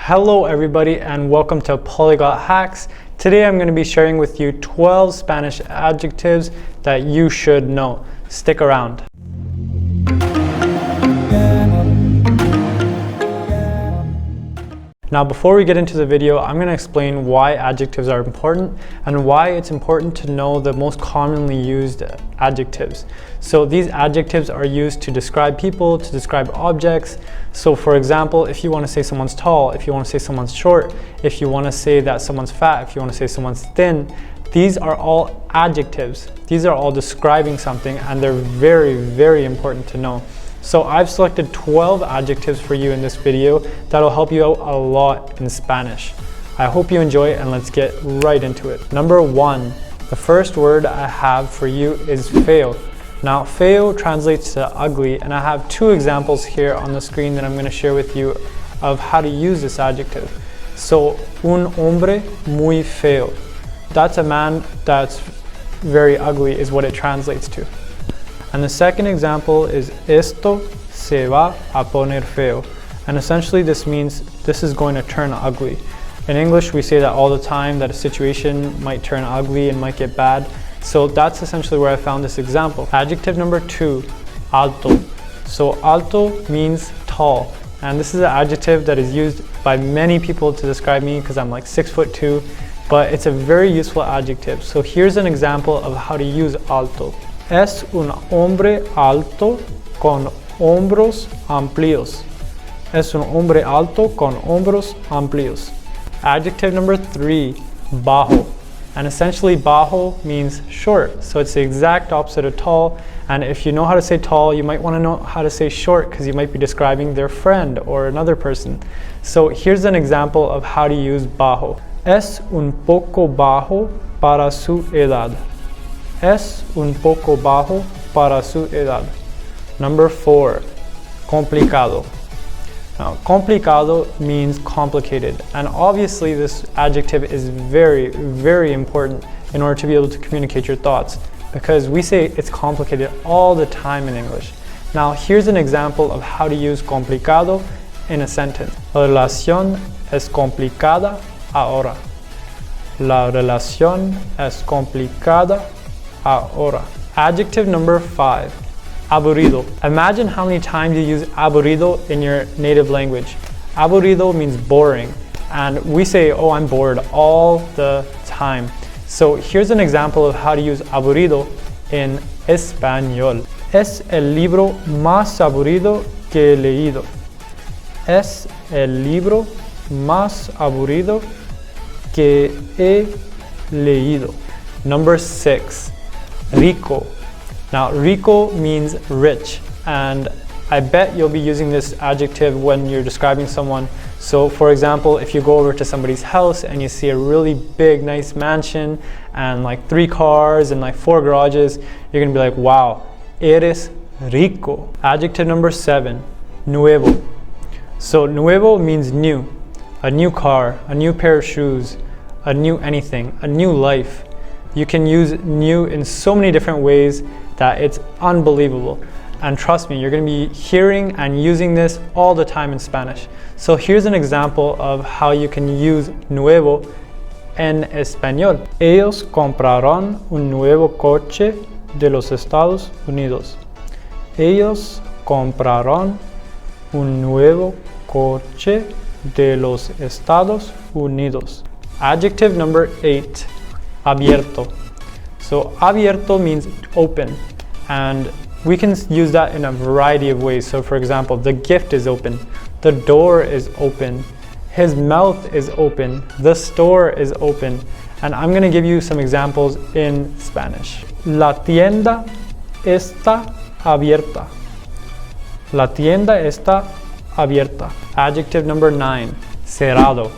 Hello everybody and welcome to Polyglot Hacks. Today I'm going to be sharing with you 12 Spanish adjectives that you should know. Stick around. Now before we get into the video, I'm going to explain why adjectives are important and why it's important to know the most commonly used adjectives. So these adjectives are used to describe people, to describe objects. So for example, if you want to say someone's tall, if you want to say someone's short, if you want to say that someone's fat, if you want to say someone's thin, these are all adjectives. These are all describing something and they're very, very important to know. So I've selected 12 adjectives for you in this video that'll help you out a lot in Spanish. I hope you enjoy it and let's get right into it. Number 1, the first word I have for you is feo. Now feo translates to ugly, and I have two examples here on the screen that I'm going to share with you of how to use this adjective. So un hombre muy feo. That's a man that's very ugly is what it translates to. And the second example is esto se va a poner feo. And essentially this means this is going to turn ugly. In English we say that all the time, that a situation might turn ugly and might get bad. So that's essentially where I found this example. Adjective number 2, alto. So alto means tall. And this is an adjective that is used by many people to describe me because I'm like 6'2", but it's a very useful adjective. So here's an example of how to use alto. Es un hombre alto con hombros amplios. Es un hombre alto con hombros amplios. Adjective number 3, bajo. And essentially bajo means short. So it's the exact opposite of tall. And if you know how to say tall, you might want to know how to say short because you might be describing their friend or another person. So here's an example of how to use bajo. Es un poco bajo para su edad. Es un poco bajo para su edad. Number 4, complicado. Now, complicado means complicated, and obviously this adjective is very, very important in order to be able to communicate your thoughts, because we say it's complicated all the time in English. Now, here's an example of how to use complicado in a sentence. La relación es complicada ahora. La relación es complicada ahora. Adjective number 5, aburrido. Imagine how many times you use aburrido in your native language. Aburrido means boring, and we say, oh, I'm bored all the time. So here's an example of how to use aburrido in español. Es el libro más aburrido que he leído. Es el libro más aburrido que he leído. Number 6, rico. Now rico means rich, and I bet you'll be using this adjective when you're describing someone. So for example, if you go over to somebody's house and you see a really big nice mansion and like 3 cars and like 4 garages, you're gonna be like, wow, eres rico. Adjective number 7, nuevo. So nuevo means new, a new car, a new pair of shoes, a new anything, a new life. You can use new in so many different ways that it's unbelievable. And trust me, you're going to be hearing and using this all the time in Spanish. So here's an example of how you can use nuevo en español. Ellos compraron un nuevo coche de los Estados Unidos. Ellos compraron un nuevo coche de los Estados Unidos. Adjective number 8, abierto. So abierto means open, and we can use that in a variety of ways. So for example, the gift is open, the door is open, his mouth is open, the store is open. And I'm going to give you some examples in Spanish. La tienda está abierta. La tienda está abierta. Adjective number 9, cerrado.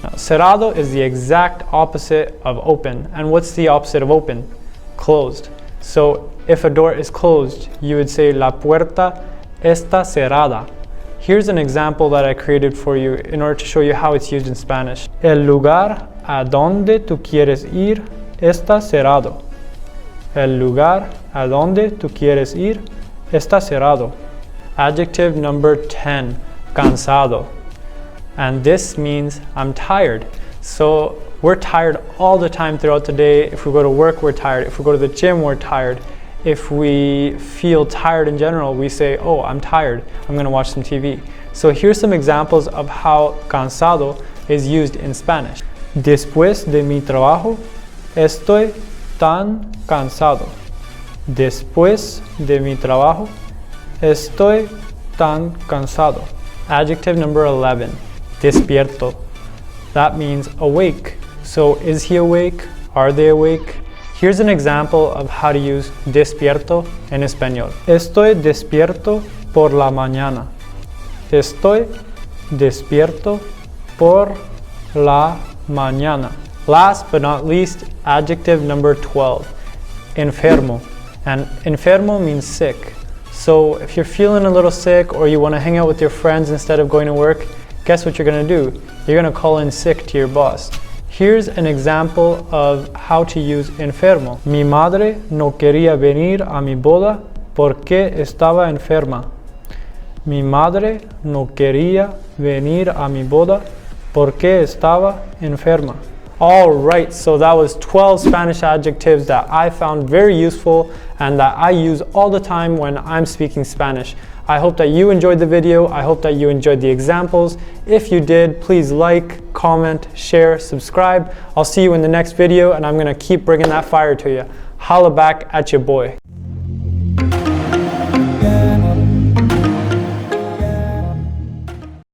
Now, cerrado is the exact opposite of open. And what's the opposite of open? Closed. So if a door is closed, you would say la puerta está cerrada. Here's an example that I created for you in order to show you how it's used in Spanish. El lugar a donde tú quieres ir está cerrado. El lugar a donde tú quieres ir está cerrado. Adjective number 10, cansado. and this means I'm tired. So we're tired all the time throughout the day. If we go to work, we're tired. If we go to the gym, we're tired. If we feel tired in general, we say, oh, I'm tired, I'm gonna watch some TV. So here's some examples of how cansado is used in Spanish. Después de mi trabajo, estoy tan cansado. Después de mi trabajo, estoy tan cansado. Adjective number 11, despierto. That means awake. So is he awake? Are they awake? Here's an example of how to use despierto en español. Estoy despierto por la mañana. Estoy despierto por la mañana. Last but not least, adjective number 12, enfermo. And enfermo means sick. So if you're feeling a little sick or you want to hang out with your friends instead of going to work, guess what you're going to do? You're going to call in sick to your boss. Here's an example of how to use enfermo. Mi madre no quería venir a mi boda porque estaba enferma. Mi madre no quería venir a mi boda porque estaba enferma. All right, so that was 12 Spanish adjectives that I found very useful and that I use all the time when I'm speaking Spanish. I hope that you enjoyed the video. I hope that you enjoyed the examples. If you did, please like, comment, share, subscribe. I'll see you in the next video, and I'm gonna keep bringing that fire to you. Holla back at your boy.